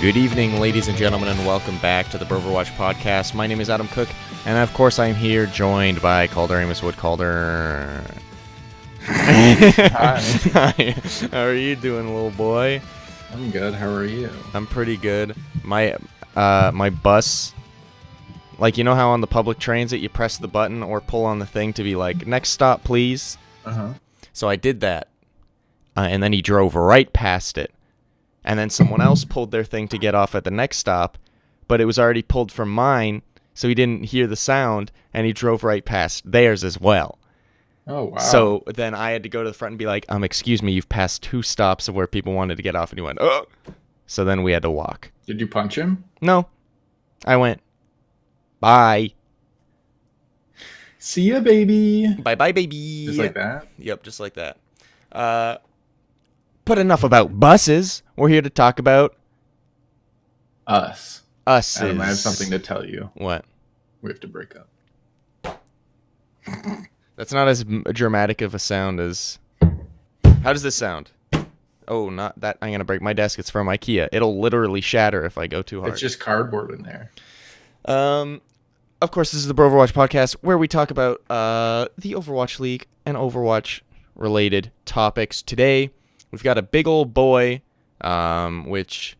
Good evening, ladies and gentlemen, and welcome back to the Broverwatch podcast. My name is Adam Cook, and of course I'm here joined by Calder Amos Wood. Calder. Hi. Hi. How are you doing, little boy? I'm good. How are you? I'm pretty good. My bus, like, you know how on the public transit you press the button or pull on the thing to be like, next stop, please? Uh-huh. So I did that, and then he drove right past it. And then someone else pulled their thing to get off at the next stop, but it was already pulled from mine, so he didn't hear the sound, and he drove right past theirs as well. Oh, wow. So then I had to go to the front and be like, excuse me, you've passed 2 stops of where people wanted to get off, and he went, oh. So then we had to walk. Did you punch him? No. I went, bye. See ya, baby. Bye-bye, baby. Just like that? Yep, just like that. But enough about buses. We're here to talk about Us. us. Adam, I have something to tell you. What? We have to break up. That's not as dramatic of a sound as... How does this sound? Oh, not that. I'm going to break my desk. It's from IKEA. It'll literally shatter if I go too hard. It's just cardboard in there. Of course, this is the Broverwatch podcast where we talk about the Overwatch League and Overwatch-related topics. Today, we've got a big old boy, which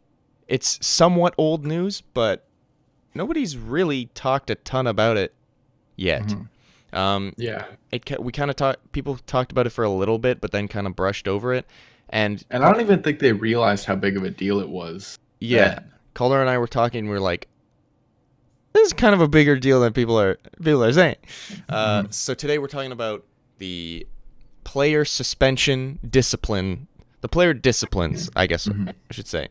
it's somewhat old news, but nobody's really talked a ton about it yet. Mm-hmm. Yeah. We kind of people talked about it for a little bit, but then kind of brushed over it. And I don't even think they realized how big of a deal it was. Yeah. then. Calder and I were talking, we were like, this is kind of a bigger deal than people are saying. So today we're talking about the player suspension discipline. The player disciplines, I guess I should say.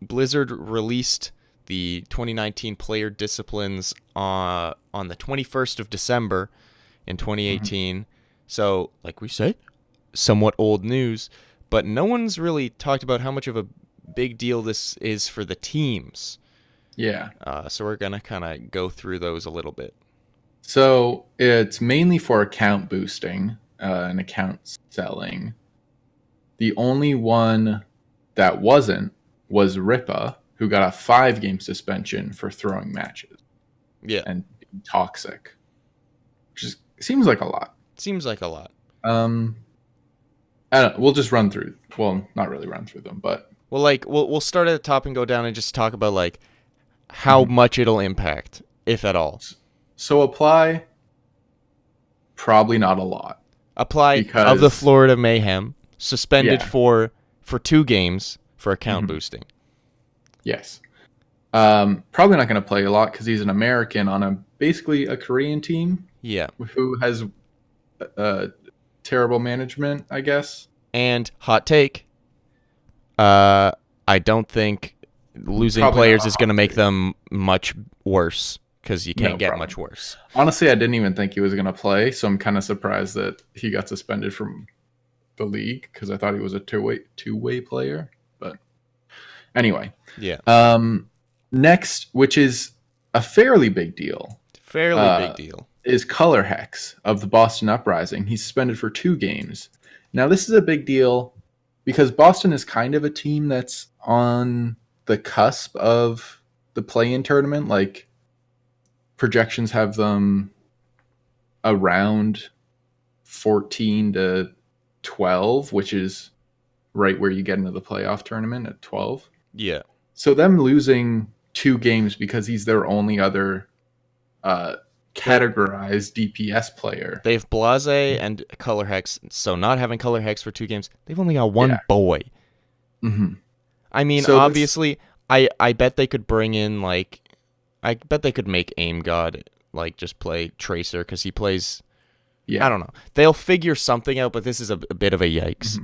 Blizzard released the 2019 player disciplines on the 21st of December in 2018. So, like we said, somewhat old news, but no one's really talked about how much of a big deal this is for the teams. Yeah. So we're going to kind of go through those a little bit. So it's mainly for account boosting and account selling. The only one that wasn't was Ripa, who got a 5-game suspension for throwing matches. Yeah. And being toxic. Which seems like a lot. Seems like a lot. I don't know, we'll just run through. Well, not really run through them, but we'll start at the top and go down and just talk about like how much it'll impact, if at all. So apply probably not a lot. Apply because of the Florida Mayhem. Suspended Yeah. for 2 games for account boosting. Yes. Probably not going to play a lot because he's an American on basically a Korean team. Yeah. Who has terrible management, I guess. And hot take, I don't think losing Probably players not a is going to hot make take. them much worse because you can't No get problem. much worse. Honestly, I didn't even think he was going to play, so I'm kind of surprised that he got suspended from the league because I thought he was a two-way player. But anyway, Yeah. Next, which is a fairly big deal, Fairly big deal. is Color Hex of the Boston Uprising. He's suspended for 2 games. Now, this is a big deal because Boston is kind of a team that's on the cusp of the play-in tournament. Like, projections have them around 14 to 12, which is right where you get into the playoff tournament at 12. Yeah. So them losing 2 games because he's their only other categorized DPS player. They have Blase and Color Hex, so not having Color Hex for 2 games, they've only got 1 Yeah. boy. Mm-hmm. I mean, So obviously, I bet they could bring in, like, I bet they could make Aim God, like, just play Tracer, because he plays, Yeah. I don't know. They'll figure something out, but this is a bit of a yikes.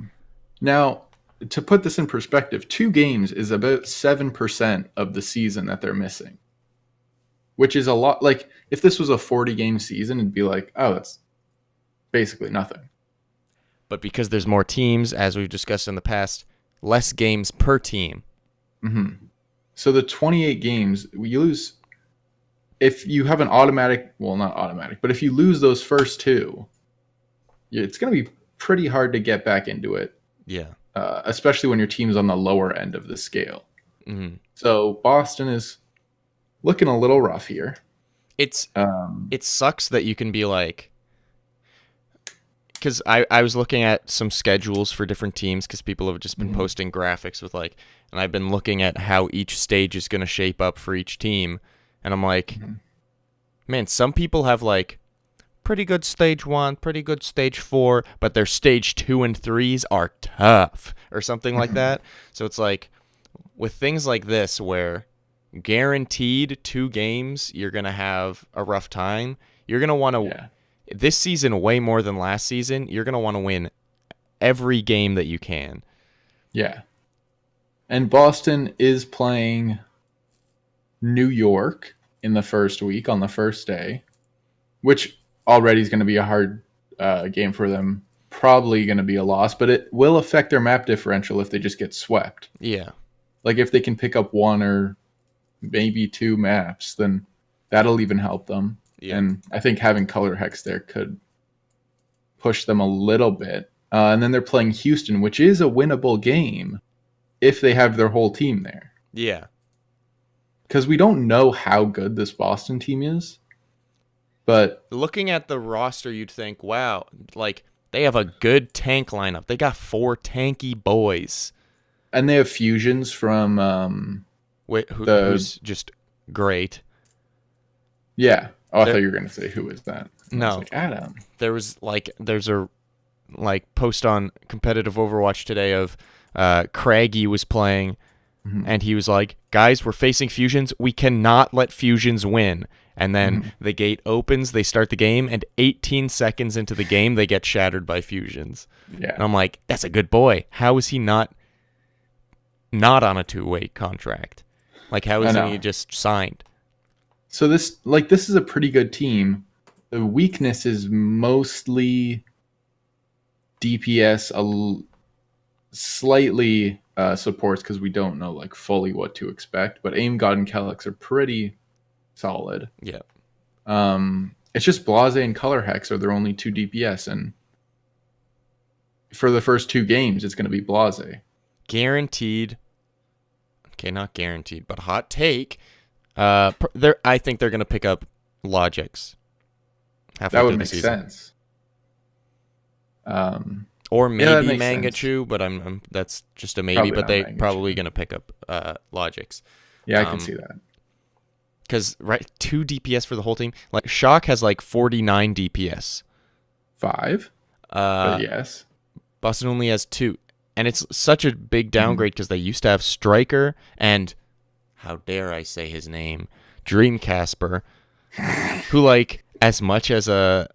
Now, to put this in perspective, 2 games is about 7% of the season that they're missing, which is a lot. Like, if this was a 40-game season, it'd be like, oh, that's basically nothing. But because there's more teams, as we've discussed in the past, less games per team. Mm-hmm. So the 28 games, you lose. If you have an automatic, well, not automatic, but if you lose those first 2, it's going to be pretty hard to get back into it. Yeah. especially when your team's on the lower end of the scale. Mm-hmm. So Boston is looking a little rough here. It's Um, it sucks that you can be like, because I was looking at some schedules for different teams because people have just been mhm, posting graphics with like, and I've been looking at how each stage is going to shape up for each team, and I'm like, mhm. man, some people have like pretty good stage 1, pretty good stage 4, but their stage 2 and 3s are tough or something like that. So it's like with things like this where guaranteed 2 games you're going to have a rough time, you're going to want to Yeah, this season way more than last season, you're going to want to win every game that you can. yeah. And Boston is playing New York in the first week on the first day, which already is going to be a hard game for them. Probably going to be a loss, but it will affect their map differential if they just get swept. Yeah. Like if they can pick up 1 or maybe 2 maps, then that'll even help them. Yeah. And I think having color hex there could push them a little bit. And then they're playing Houston, which is a winnable game if they have their whole team there. Yeah. Because we don't know how good this Boston team is, but Looking at the roster, you'd think, wow, like they have a good tank lineup. They got 4 tanky boys. and they have fusions from the Who's just great. yeah. Oh, I There- thought you were gonna say who is that? And I was No, like Adam. there's a like post on competitive Overwatch today of Craigie was playing, Mhm. and he was like, guys, we're facing fusions. We cannot let fusions win. And then Mhm. the gate opens, they start the game, and 18 seconds into the game, they get shattered by fusions. Yeah, And I'm like, that's a good boy. How is he not on a 2-way contract? Like, how I isn't know. he just signed? so this is a pretty good team. The weakness is mostly DPS, slightly supports because we don't know like fully what to expect. But Aim God and Kellex are pretty solid. Yeah. It's just Blase and Color Hex are their only 2 DPS, and for the first 2 games, it's going to be Blase. Guaranteed. Okay, not guaranteed, but hot take. I think they're gonna pick up Logics. Halfway That would through the make season. sense. Um, Or Yeah, that maybe makes Mangachu, but I'm that's just a maybe. Probably But not they Mangachu. probably gonna pick up Logics. yeah, I can see that. Because 2 DPS for the whole team. Like Shock has like 49 DPS. 5, Uh, but yes. Boston only has 2, and it's such a big Mm-hmm. downgrade because they used to have Striker and how dare I say his name, Dream Casper, who like as much as a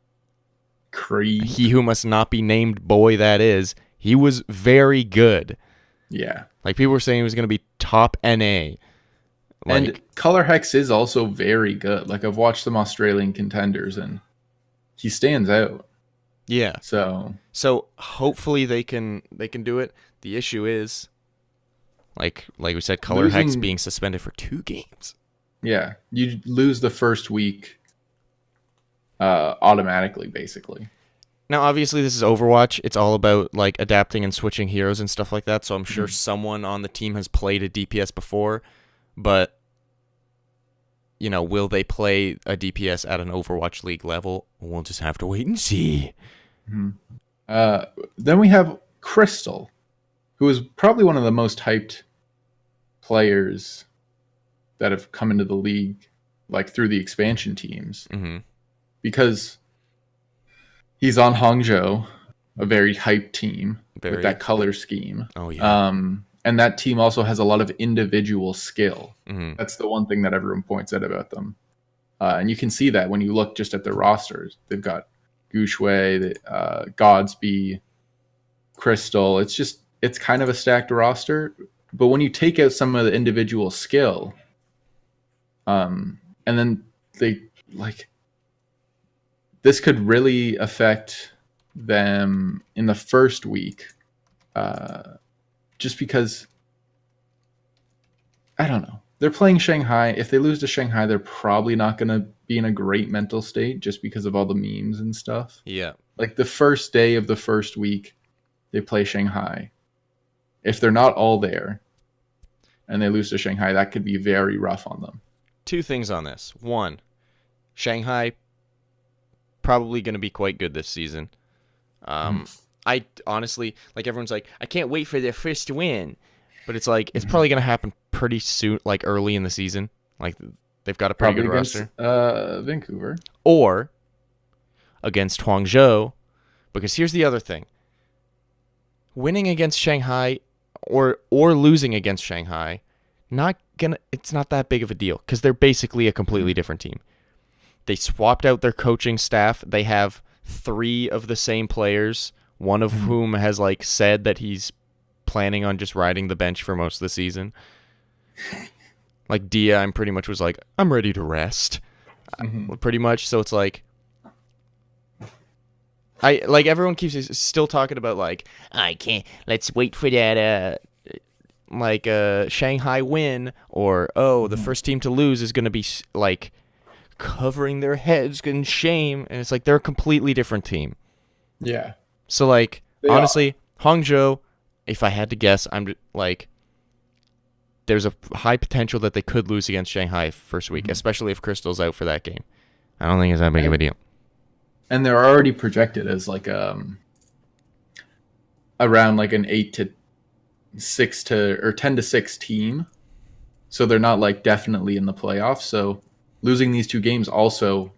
Creed. he who must not be named boy that is, he was very good. Yeah. Like people were saying he was going to be top NA. Like, And Color Hex is also very good. Like I've watched some Australian contenders and he stands out. yeah. So So hopefully they can do it. The issue is like we said, Color Hex Losing- being suspended for 2 games. yeah, you lose the first week automatically, basically. Now, obviously, this is Overwatch. It's all about like adapting and switching heroes and stuff like that. So I'm sure someone on the team has played a DPS before, but you know, will they play a DPS at an Overwatch League level? We'll just have to wait and see. Then we have Crystal, who is probably one of the most hyped players that have come into the league, like through the expansion teams, Mm-hmm. because he's on Hangzhou, a very hyped team Very. with that color scheme. Oh yeah. And that team also has a lot of individual skill. Mm-hmm. That's the one thing that everyone points out about them. And you can see that when you look just at their rosters. They've got Gushue, Godsby, Crystal. It's kind of a stacked roster. But when you take out some of the individual skill, and then they like this could really affect them in the first week, just because I don't know. They're playing Shanghai. If they lose to Shanghai, they're probably not going to be in a great mental state just because of all the memes and stuff. Yeah. Like the first day of the first week, they play Shanghai. if they're not all there and they lose to Shanghai, that could be very rough on them. Two things on this. One, Shanghai probably going to be quite good this season. I honestly, like, everyone's like, I can't wait for their first win. But it's like, it's probably going to happen pretty soon, like early in the season. Like, they've got a pretty good roster. Vancouver. Or against Guangzhou. Because here's the other thing. Winning against Shanghai or losing against Shanghai, it's not that big of a deal because they're basically a completely different team. They swapped out their coaching staff. They have 3 of the same players, one of whom has like said that he's planning on just riding the bench for most of the season. Like Dia, I'm pretty much was like, I'm ready to rest. Pretty much. So it's like, everyone keeps still talking about like, I can't, let's wait for that Shanghai win, or the first team to lose is going to be like covering their heads in shame, and it's like they're a completely different team. Yeah. So like honestly, Hangzhou, if I had to guess, I'm like, there's a high potential that they could lose against Shanghai first week, especially if Crystal's out for that game. I don't think it's that big of a deal. And they're already projected as like around like an 8-6 or 10-6 team. So they're not like definitely in the playoffs. So losing these 2 games also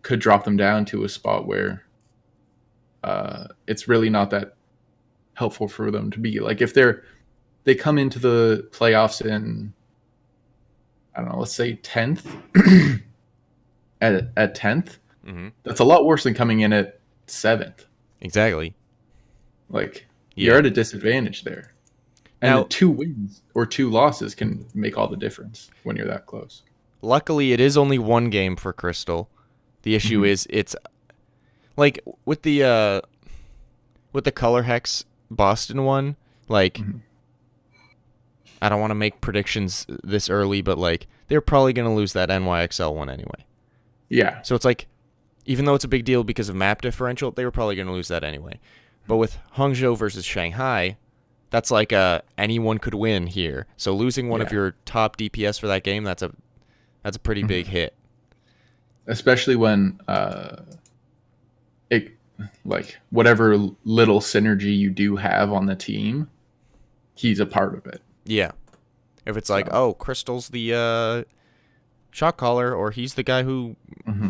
could drop them down to a spot where it's really not that helpful for them to be. Like if they come into the playoffs in, I don't know, let's say 10th at 10th. That's a lot worse than coming in at 7th. Exactly. Like you're at a disadvantage there. And now, 2 wins or 2 losses can make all the difference when you're that close. Luckily, it is only 1 game for Crystal. The issue is it's like with the Color Hex Boston one, like I don't want to make predictions this early, but like they're probably going to lose that NYXL one anyway. Yeah. So it's like, even though it's a big deal because of map differential, they were probably going to lose that anyway. But with Hangzhou versus Shanghai, that's like anyone could win here. So losing one of your top DPS for that game, that's a pretty big hit. Especially when it, like, whatever little synergy you do have on the team, he's a part of it. Yeah. If it's like, Crystal's the shot caller, or he's the guy who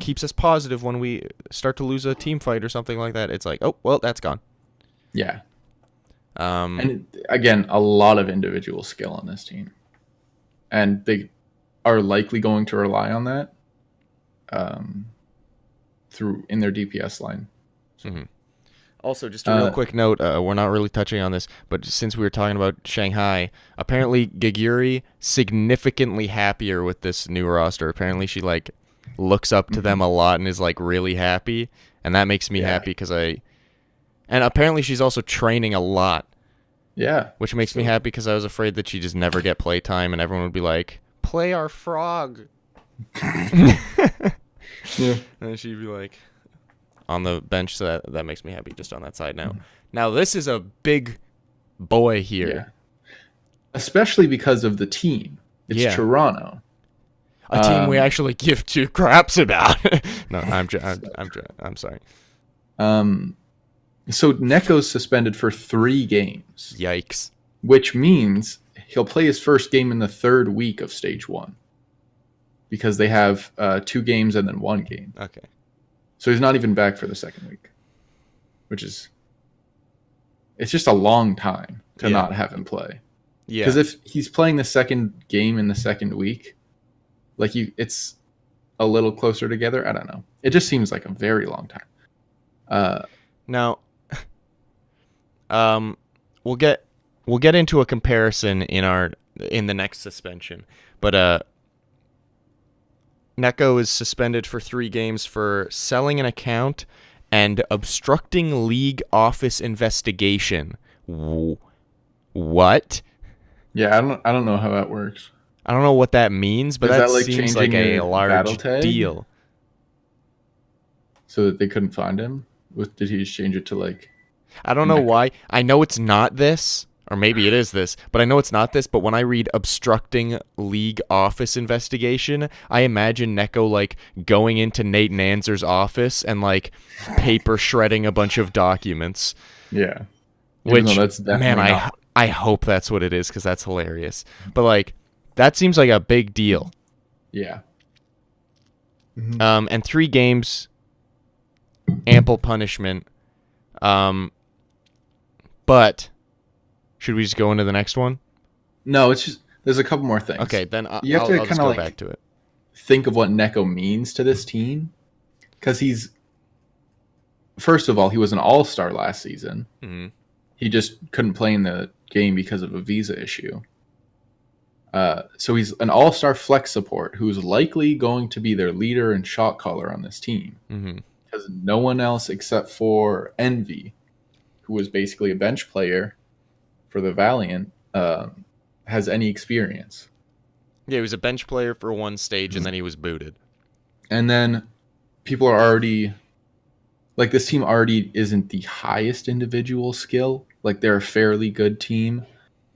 keeps us positive when we start to lose a team fight or something like that, it's like, oh, well, that's gone. Yeah. And again, a lot of individual skill on this team. And they are likely going to rely on that in their DPS line. So. Also, just a real quick note, we're not really touching on this, but since we were talking about Shanghai, apparently Giguri significantly happier with this new roster. Apparently she like looks up to them a lot and is like really happy, and that makes me happy and apparently she's also training a lot. Yeah. Which makes me happy because I was afraid that she'd just never get play time and everyone would be like, play our frog. Yeah. And she'd be like on the bench, so that makes me happy just on that side now. Now this is a big boy here. Yeah. Especially because of the team. It's Toronto. A team we actually give 2 craps about. No, I'm sorry. So Neko's suspended for 3 games. Yikes. Which means he'll play his first game in the 3rd week of Stage 1. Because they have 2 games and then 1 game. Okay. So he's not even back for the 2nd week. Which is... It's just a long time to not have him play. Yeah. Because if he's playing the 2nd game in the 2nd week, like it's a little closer together. I don't know. It just seems like a very long time. Now... we'll get into a comparison in the next suspension, but Neko is suspended for 3 games for selling an account and obstructing league office investigation. What? Yeah, I don't know how that works. I don't know what that means, but that like seems like a large deal. So that they couldn't find him? Did he just change it to like... I don't know why. I know it's not this, or maybe it is this, but I know it's not this, but when I read obstructing league office investigation, I imagine Neko, like, going into Nate Nanzer's office and, like, paper shredding a bunch of documents. Yeah. Which, that's man, I hope that's what it is, because that's hilarious. But, like, that seems like a big deal. Yeah. And 3 games, ample punishment. But should we just go into the next one? No, it's just there's a couple more things. Okay, then you have to I'll just go back to it. Think of what Neko means to this team, because first of all, he was an all-star last season. Mm-hmm. He just couldn't play in the game because of a visa issue. So he's an all-star flex support who's likely going to be their leader and shot caller on this team. Mm-hmm. Because no one else except for Envy, who was basically a bench player for the Valiant, has any experience. Yeah, he was a bench player for one stage, and then he was booted. And then people are already... Like, this team already isn't the highest individual skill. Like, they're a fairly good team.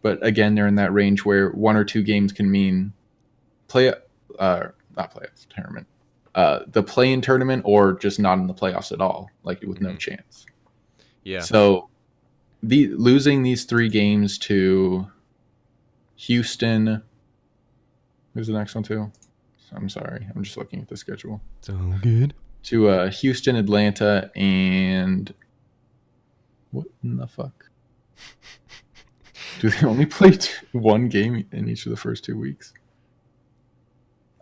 But, again, they're in that range where 1 or 2 games can mean not playoff tournament. The play-in tournament, or just not in the playoffs at all, like with no chance. Yeah. So losing these 3 games to Houston. Who's the next one too? I'm sorry, I'm just looking at the schedule. So good. To Houston, Atlanta, and what in the fuck? Do they only play 1 game in each of the first 2 weeks?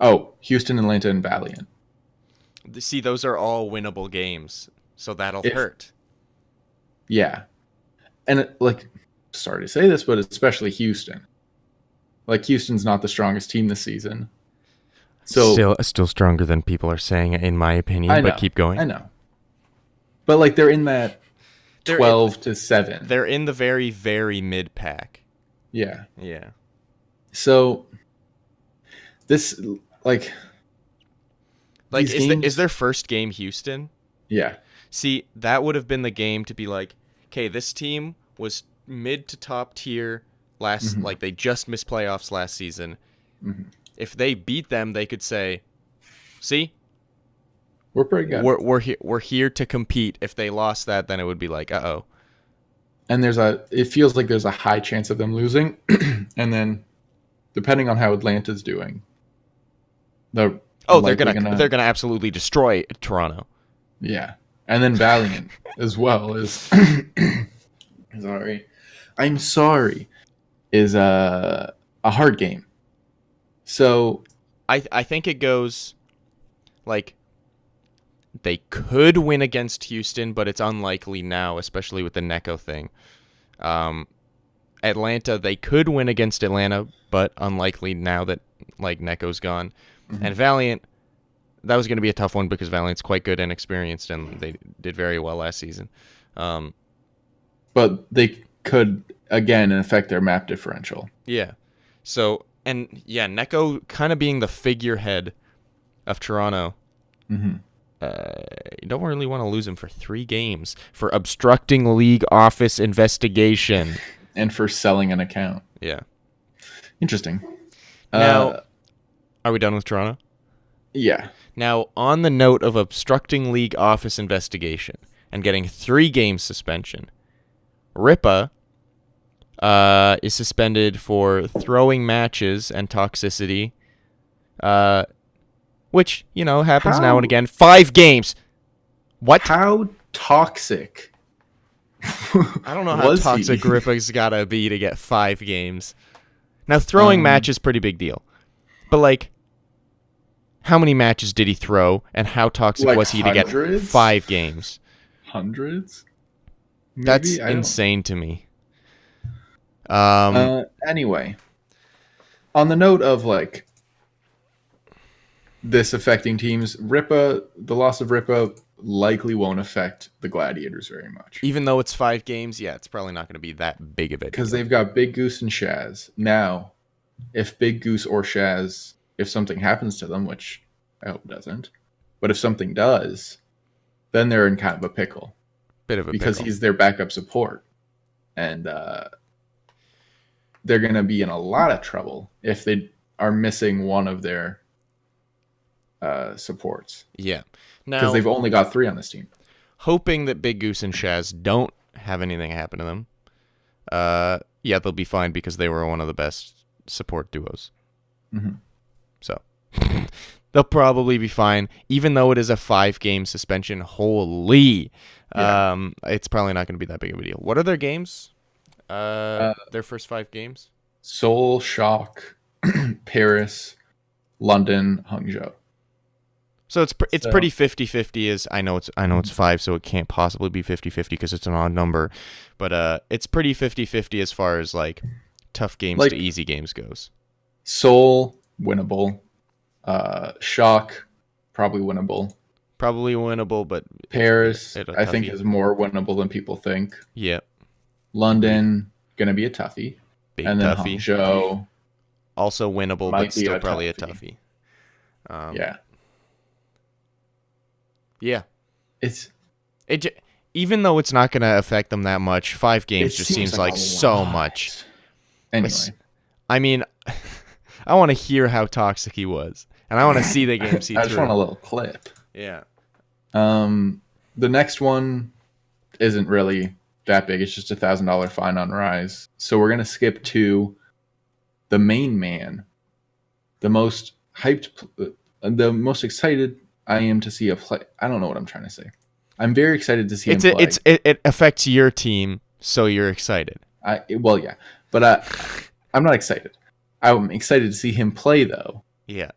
Oh, Houston, Atlanta, and Valiant. See, those are all winnable games, so that'll hurt. Yeah. And, sorry to say this, but especially Houston. Like, Houston's not the strongest team this season. So Still stronger than people are saying, in my opinion, but keep going. I know. But, like, they're in that 12 to 7. They're in the very, very mid-pack. Yeah. Yeah. So, this, is their first game Houston? Yeah. See, that would have been the game to be like, okay, this team was mid to top tier last, like, they just missed playoffs last season. Mm-hmm. If they beat them, they could say, see? We're pretty good. We're here to compete. If they lost that, then it would be like, uh-oh. And it feels like there's a high chance of them losing. And then, depending on how Atlanta's doing, they're gonna absolutely destroy Toronto. Yeah. And then Valiant as well is I'm sorry is a hard game. So I think it goes like they could win against Houston, but it's unlikely now, especially with the Neko thing. Atlanta, they could win against Atlanta, but unlikely now that, like, Neko's gone. Mm-hmm. And Valiant, that was going to be a tough one because Valiant's quite good and experienced, and they did very well last season. But they could, again, affect their map differential. Yeah. So, and yeah, Neko kind of being the figurehead of Toronto. Mm-hmm. You don't really want to lose him for 3 games for obstructing league office investigation. And for selling an account. Yeah. Interesting. Now, are we done with Toronto? Yeah. Now, on the note of obstructing league office investigation and getting 3 games suspension, Ripa is suspended for throwing matches and toxicity, which, happens now and again. 5 games. What? How toxic? I don't know how toxic Ripa's gotta be to get 5 games. Now, throwing match is pretty big deal. But, like, how many matches did he throw, and how toxic was he to get 5 games? Hundreds? Maybe? That's insane to me. Anyway, on the note of, like, this affecting teams, the loss of Ripa likely won't affect the Gladiators very much. Even though it's 5 games, yeah, it's probably not going to be that big of it. Because they've got Big Goose and Shaz. Now, if Big Goose or Shaz, if something happens to them, which I hope doesn't, but if something does, then they're in kind of a pickle. Bit of a because pickle. He's their backup support. And they're going to be in a lot of trouble if they are missing one of their supports. Yeah. Because Now, they've only got 3 on this team. hoping that Big Goose and Shaz don't have anything happen to them. Yeah, they'll be fine because they were one of the best support duos. Mm-hmm. So they'll probably be fine, even though it is a 5-game suspension. Holy, it's probably not going to be that big of a deal. What are their games? Their first 5 games: Seoul, Shock, Paris, London, Hangzhou. So it's pretty 50-50. Is I know it's 5, so it can't possibly be 50-50 because it's an odd number, but it's pretty 50-50 as far as like tough games to easy games goes. Seoul, winnable. Shock, probably winnable. But Paris, I think, is more winnable than people think. Yeah. London, gonna be a toughie. Big and then toughie. Hangzhou, also winnable, but still probably a toughie. Yeah. Yeah. It's even though it's not going to affect them that much, 5 games just seems like so much. Anyway. I mean, I want to hear how toxic he was. And I want to see the game see I through. just want a little clip. Yeah. The next one isn't really that big. It's just $1,000 fine on Rise. So we're going to skip to the main man. The most hyped, the most excited I am to see a play. I don't know what I'm trying to say. I'm very excited to see him play. It affects your team, so you're excited. Well, yeah. But I'm not excited. I'm excited to see him play, though. Yeah.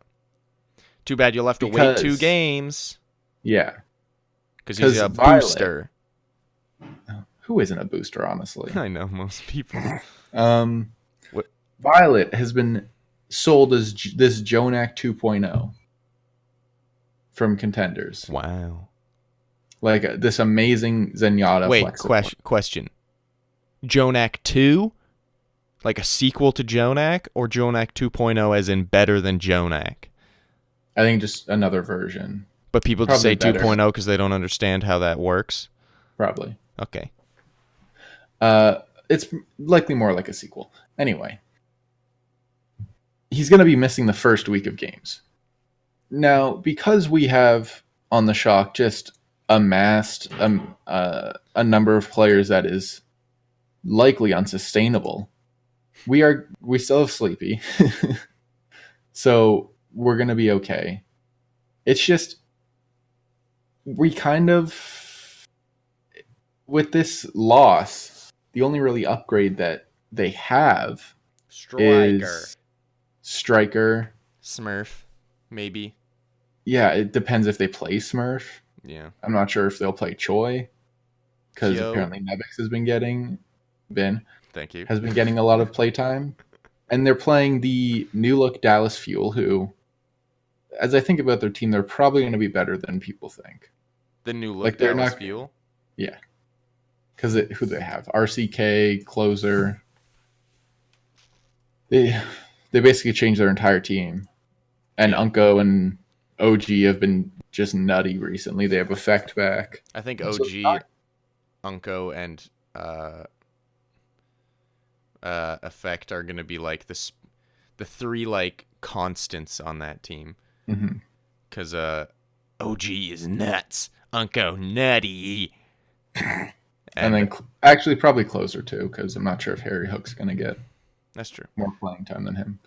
Too bad you'll have to wait 2 games. Yeah. Because he's a booster. Who isn't a booster, honestly? I know, most people. Violet has been sold as this Jonak 2.0 from Contenders. Wow. Like this amazing Zenyatta. Wait, question. Jonak 2? Like a sequel to Jonak? Or Jonak 2.0 as in better than Jonak? I think just another version. But people just say 2.0 because they don't understand how that works? Probably. Okay. It's likely more like a sequel. Anyway. He's going to be missing the first week of games. Now, because we have on the Shock just amassed a number of players that is likely unsustainable, we still have Sleepy. So we're going to be okay. It's just we kind of, with this loss, the only really upgrade that they have is Striker. Smurf, maybe. Yeah, it depends if they play Smurf. Yeah. I'm not sure if they'll play Choi, because apparently Nebix has been getting a lot of playtime. And they're playing the new look Dallas Fuel, who, as I think about their team, they're probably going to be better than people think. The new look Dallas Fuel? Yeah. Because who they have? RCK, Closer. They basically changed their entire team. And Unko and OG have been just nutty recently. They have Effect back. I think OG, Unko, and Effect are going to be like the 3 like constants on that team. Because OG is nuts. Unko nutty. and then actually probably Closer too, because I'm not sure if Harry Hook's going to get that's true more playing time than him.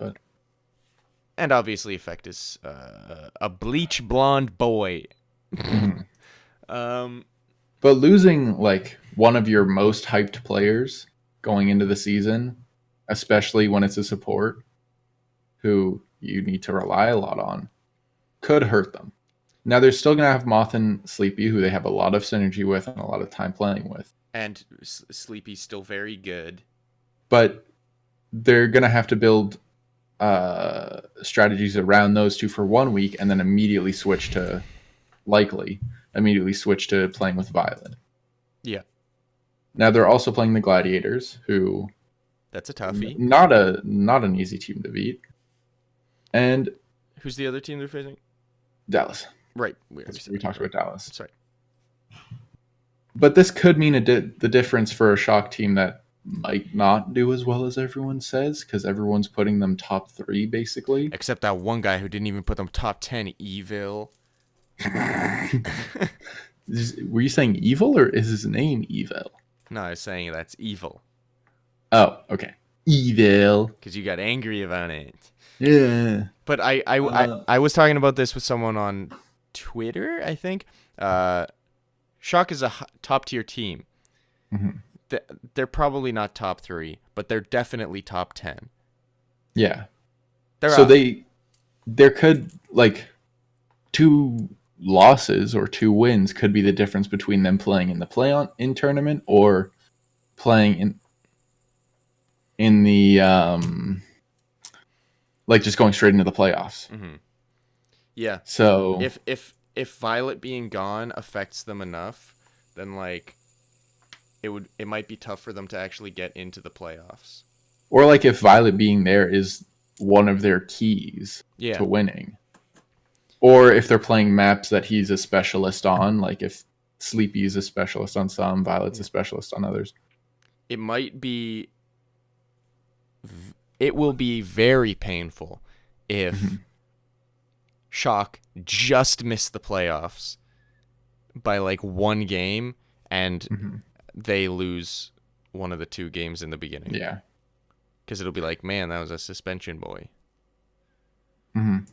And obviously Effect is a bleach blonde boy. But losing like one of your most hyped players going into the season, especially when it's a support who you need to rely a lot on, could hurt them. Now they're still going to have Moth and Sleepy, who they have a lot of synergy with and a lot of time playing with. And Sleepy's still very good. But they're going to have to build strategies around those two for 1 week and then immediately switch to playing with Violet. Yeah. Now they're also playing the Gladiators, who that's a toughie. Not an easy team to beat. And who's the other team they're facing? Dallas. Right. We talked about Dallas. Sorry. But this could mean the difference for a Shock team that might not do as well as everyone says because everyone's putting them top 3 basically. Except that one guy who didn't even put them top 10, Evil. Were you saying evil or is his name evil? No, I was saying that's evil. Oh, okay. Evil. Because you got angry about it. Yeah. But I was talking about this with someone on Twitter, I think. Shock is a top tier team. Mm-hmm. They're probably not top 3, but they're definitely top 10. Yeah. So there could, like, 2 losses or 2 wins could be the difference between them playing in the play-in tournament or playing in the like just going straight into the playoffs. Mm-hmm. Yeah. So if Violet being gone affects them enough, then like it might be tough for them to actually get into the playoffs. Or like if Violet being there is one of their keys to winning. Or if they're playing maps that he's a specialist on, like if Sleepy is a specialist on some, Violet's a specialist on others. It will be very painful if Shock just missed the playoffs by like 1 game and they lose one of the 2 games in the beginning. Yeah. Because it'll be like, man, that was a suspension boy. Mm-hmm.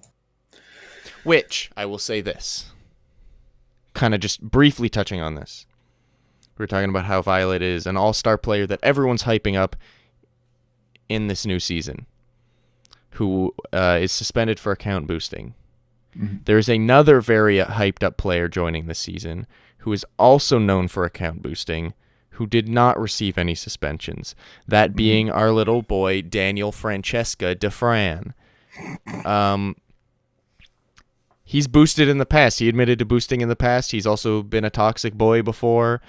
Which, I will say this, kind of just briefly touching on this. We were talking about how Violet is an all-star player that everyone's hyping up in this new season, who is suspended for account boosting. Mm-hmm. There's another very hyped up player joining this season who is also known for account boosting, who did not receive any suspensions. That being our little boy, Daniel Francesca DeFran. He's boosted in the past. He admitted to boosting in the past. He's also been a toxic boy before.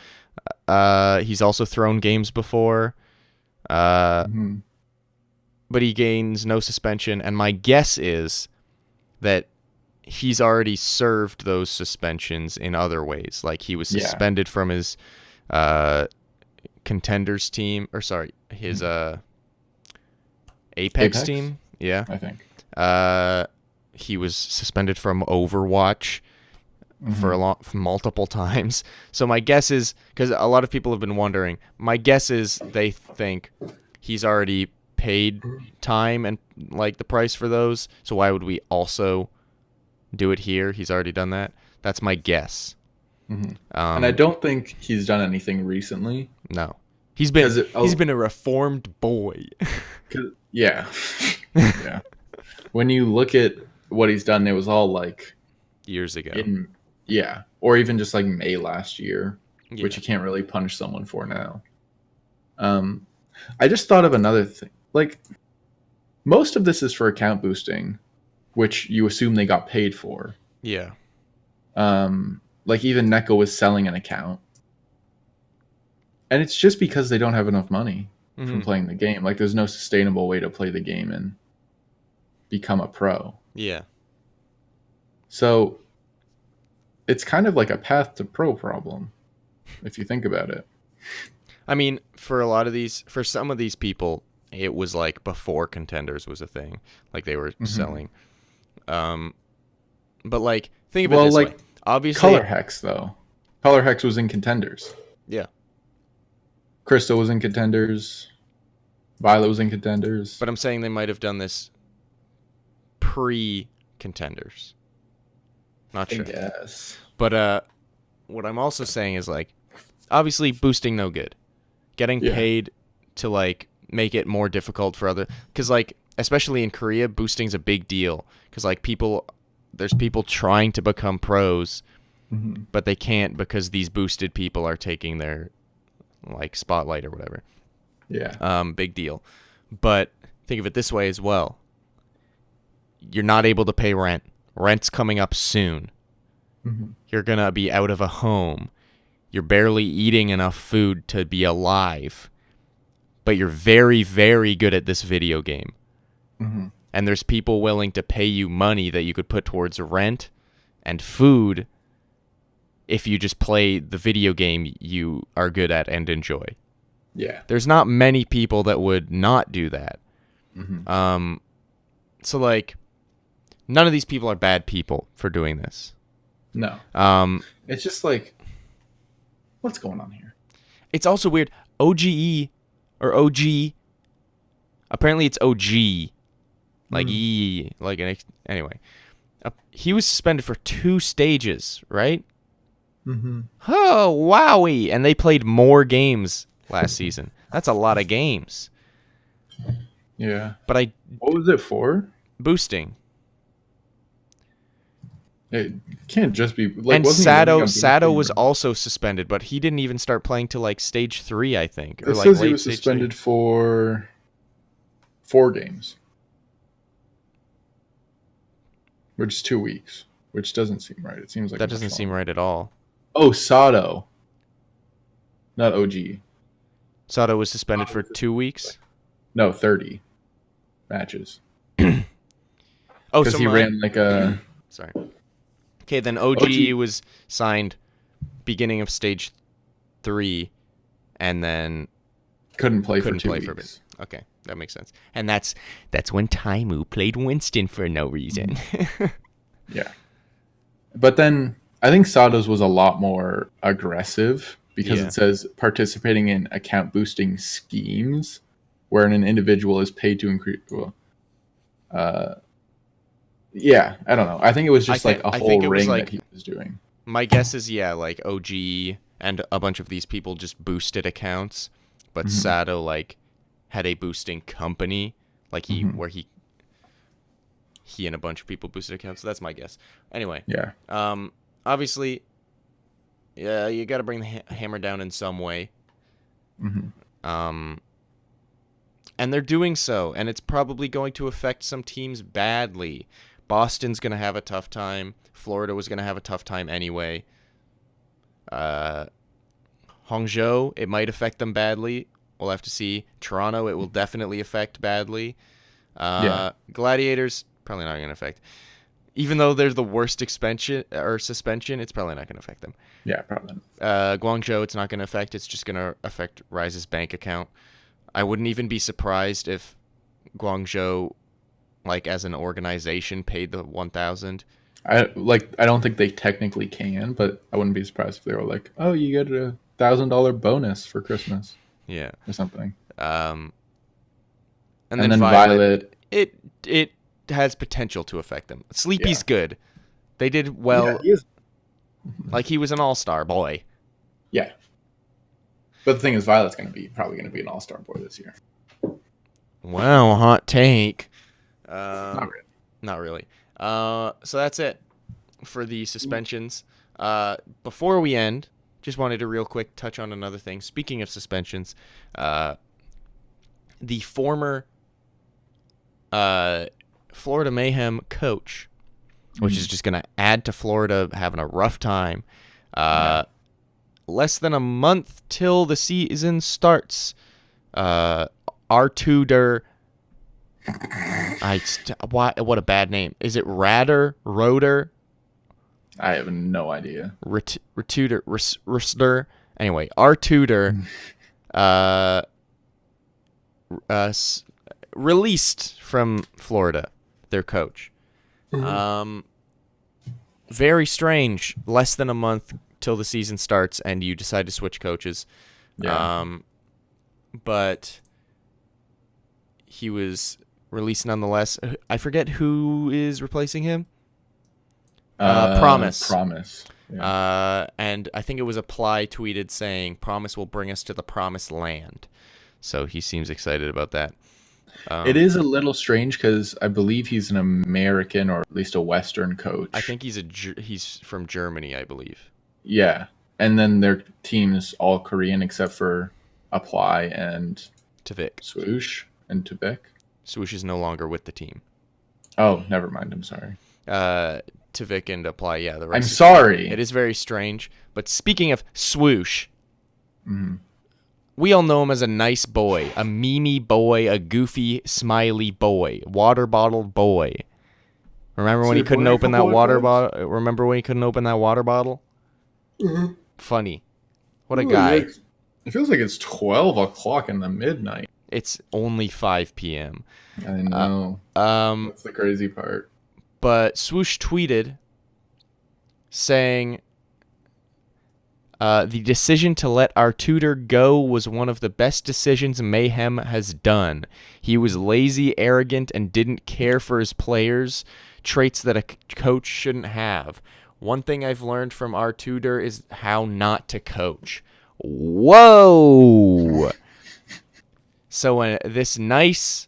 He's also thrown games before. But he gains no suspension. And my guess is that he's already served those suspensions in other ways. Like he was suspended from his contenders team. Or sorry, his Apex team. Yeah. I think. He was suspended from Overwatch for multiple times. So my guess is, because a lot of people have been wondering, my guess is they think he's already paid time and like the price for those. So why would we also do it here? He's already done that. That's my guess. And I don't think he's done anything recently. No, he's been a reformed boy. Yeah. When you look at what he's done, it was all like years ago. Or even just like May last year, which you can't really punish someone for now. I just thought of another thing. Like, most of this is for account boosting, which you assume they got paid for. Yeah. Like even Neko was selling an account. And it's just because they don't have enough money from playing the game. Like there's no sustainable way to play the game and become a pro. Yeah. So it's kind of like a path to pro problem, if you think about it. I mean, for some of these people, it was like before contenders was a thing. Like they were selling. But like, think of it this way. Obviously, Color Hex, though. Color Hex was in contenders. Yeah. Crystal was in contenders. Violet was in contenders. But I'm saying they might have done this pre-contenders. Not sure. Yes. But what I'm also saying is like, obviously boosting no good. Getting paid to like make it more difficult for other, because like especially in Korea, boosting's a big deal. Because like there's people trying to become pros, but they can't because these boosted people are taking their like spotlight or whatever. Yeah. Big deal. But think of it this way as well. You're not able to pay rent. Rent's coming up soon. You're going to be out of a home. You're barely eating enough food to be alive. But you're very, very good at this video game. And there's people willing to pay you money that you could put towards rent and food if you just play the video game you are good at and enjoy. Yeah. There's not many people that would not do that. Mm-hmm. So like, none of these people are bad people for doing this. No. Um, It's just like, what's going on here? it's also weird. OGE or OG. Apparently, it's OG. Like E. Like anyway. He was suspended for 2 stages, right? Mm-hmm. Oh, wowie. And they played more games last season. That's a lot of games. Yeah. But What was it for? boosting. It can't just be like. And Wasn't he running Sato on was boosting? also suspended, but he didn't even start playing till like stage 3, I think. Or It like says he late was stage suspended 3. for 4 games, which is 2 weeks, which doesn't seem right. It seems like That doesn't seem right at all. Oh, Sato, not OG. Sato was suspended for 2 weeks. No, 30 matches Oh, because he ran like a. Sorry. Okay, then OG was signed beginning of stage 3, and then Couldn't play couldn't for 2 play weeks. for a bit. Okay, that makes sense. And that's when Taimu played Winston for no reason. Yeah. But then I think Sato's was a lot more aggressive because Yeah. it says participating in account boosting schemes wherein an individual is paid to increase. Well, yeah, I don't know. I think it was just like a I whole think it was ring like- that he was doing. My guess is, yeah, like OG and a bunch of these people just boosted accounts, but Mhm. Sato like had a boosting company, like Mhm. where he and a bunch of people boosted accounts. So that's my guess. Anyway, Yeah. obviously, yeah, you got to bring the hammer down in some way. hmm And they're doing so, and it's probably going to affect some teams badly. Boston's going to have a tough time. Florida was going to have a tough time anyway. Hangzhou, it might affect them badly. We'll have to see. Toronto, it will definitely affect badly. Yeah. Gladiators, probably not going to affect. Even though they're the worst suspension, it's probably not going to affect them. Yeah, probably. Guangzhou, it's not going to affect. It's just going to affect Rise's bank account. I wouldn't even be surprised if Guangzhou, like as an organization, paid the 1,000. I don't think they technically can, but I wouldn't be surprised if they were like, "Oh, you get a $1,000 bonus for Christmas Yeah. or something." And And then then Violet, it has potential to affect them. Sleepy's Yeah. good. They did well. Yeah, he is. Like he was an all-star boy. Yeah. But the thing is, Violet's probably going to be an all-star boy this year. Wow, hot take. Not really. Not really. So that's it for the suspensions. Before we end, just wanted to real quick touch on another thing. Speaking of suspensions, the former Florida Mayhem coach, which is just going to add to Florida having a rough time. Less than a month till the season starts. Our tutor. What a bad name. Is it Roder? I have no idea. Rister. Anyway, our tutor released from Florida, their coach. Very strange. Less than a month till the season starts, and you decide to switch coaches. Yeah. But he was released nonetheless. I forget who is replacing him. Promise. Promise. Yeah. And I think it was Apply tweeted saying, "Promise will bring us to the promised land." So he seems excited about that. It is a little strange because I believe he's an American or at least a Western coach. I think he's from Germany, I believe. Yeah. And then their team's all Korean except for Apply and Tvik. Chwoosh and Tvik. Swoosh is no longer with the team. Oh, never mind. I'm sorry. Tvik and Apply, yeah. The I'm rest sorry. It is very strange. But speaking of Swoosh, Mhm. we all know him as a nice boy, a memey boy, a goofy, smiley boy, water bottle boy. Remember when he couldn't open that water bottle? Remember when he couldn't open that water bottle? Funny. What a guy. It feels like it's 12 o'clock in the midnight. It's only 5 p.m. I know. That's the crazy part. But Chwoosh tweeted saying, the decision to let our tutor go was one of the best decisions Mayhem has done. He was lazy, arrogant, and didn't care for his players, traits that a coach shouldn't have. One thing I've learned from our tutor is how not to coach. Whoa! So this nice,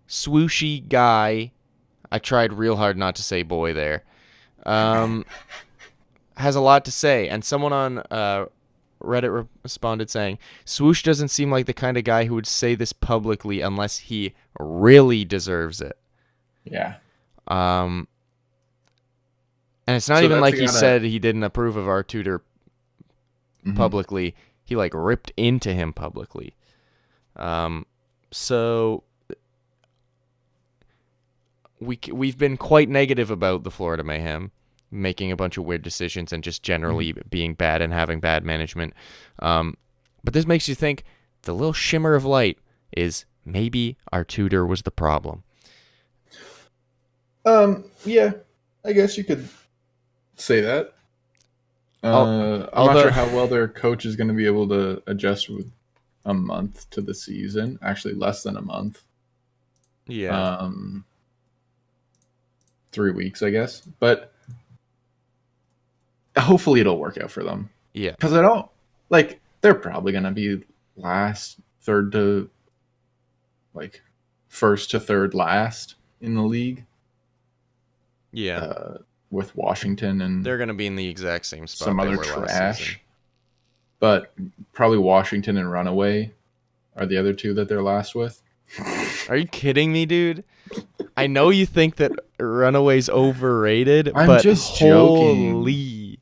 swooshy guy, I tried real hard not to say boy there, has a lot to say. And someone on Reddit responded saying, Chwoosh doesn't seem like the kind of guy who would say this publicly unless he really deserves it. Yeah. And it's not even like he said he didn't approve of our tutor publicly. He like ripped into him publicly. So we've been quite negative about the Florida Mayhem making a bunch of weird decisions and just generally being bad and having bad management. But this makes you think the little shimmer of light is maybe our tutor was the problem. Yeah, I guess you could say that. I'm not sure how well their coach is going to be able to adjust with a month to the season. Actually, less than a month. Yeah. 3 weeks, I guess. But hopefully it'll work out for them. Yeah. Because I don't, like, they're probably going to be last, third to, like, first to third last in the league. Yeah. With Washington and they're going to be in the exact same spot. Some other trash. But probably Washington and Runaway are the other two that they're last with. Are you kidding me, dude? I know you think that Runaway's overrated, but just holy.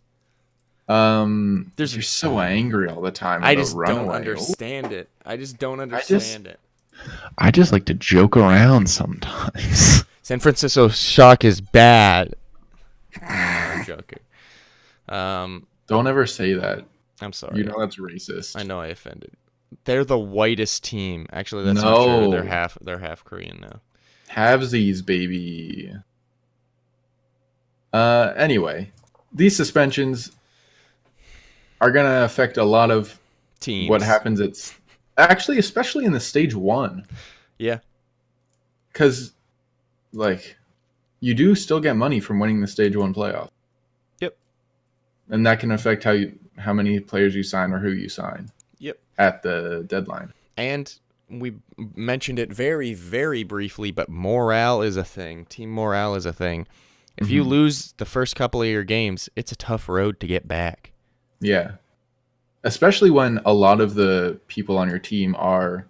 Joking. You're so angry all the time about I just Runaway. Don't understand it. I just don't understand it. I just like to joke around sometimes. San Francisco Shock is bad. I'm joking. Don't ever say that. I'm sorry. You know that's racist. I know I offended. They're the whitest team. Actually, that's not true. They're half Korean now. Halvesies, baby. Anyway, these suspensions are gonna affect a lot of teams. What happens? It's actually, especially in the stage 1. Yeah. Because, like, you do still get money from winning the stage 1 playoff. Yep. And that can affect how many players you sign or who you sign. Yep. At the deadline. And we mentioned it very, very briefly, but morale is a thing. Team morale is a thing. If you lose the first couple of your games, it's a tough road to get back. Yeah. Especially when a lot of the people on your team are,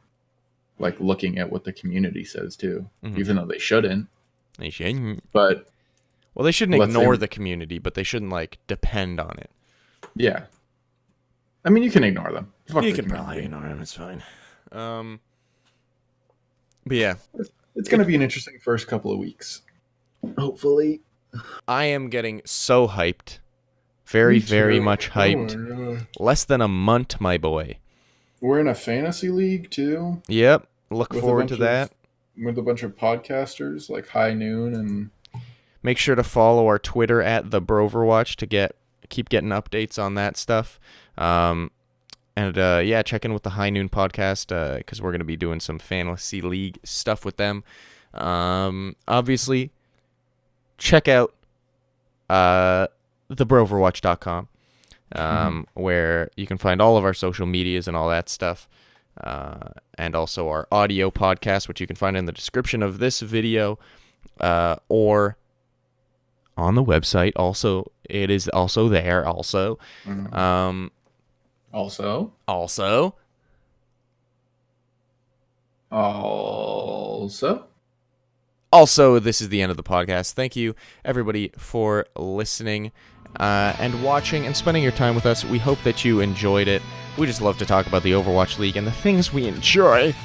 like, looking at what the community says, too. Even though they shouldn't. They shouldn't. But... Well, they shouldn't ignore the community, but they shouldn't, like, depend on it. Yeah. I mean, you can ignore them. You can probably ignore them. It's fine. But yeah. It's going to be an interesting first couple of weeks. Hopefully. I am getting so hyped. Very, very much hyped. Less than a month, my boy. We're in a fantasy league, too. Yep. Look forward to that. With a bunch of podcasters, like High Noon and... Make sure to follow our Twitter at the Broverwatch to keep getting updates on that stuff. Yeah, check in with the High Noon podcast because we're going to be doing some fantasy league stuff with them. Obviously, check out thebroverwatch.com where you can find all of our social medias and all that stuff. And also our audio podcast, which you can find in the description of this video or on the website. Also, it is also there. Also, Also, this is the end of the podcast. Thank you, everybody, for listening and watching and spending your time with us. We hope that you enjoyed it. We just love to talk about the Overwatch League and the things we enjoy.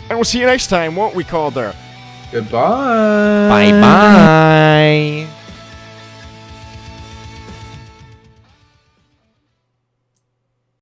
And we'll see you next time, won't we, Calder? Goodbye. Bye-bye.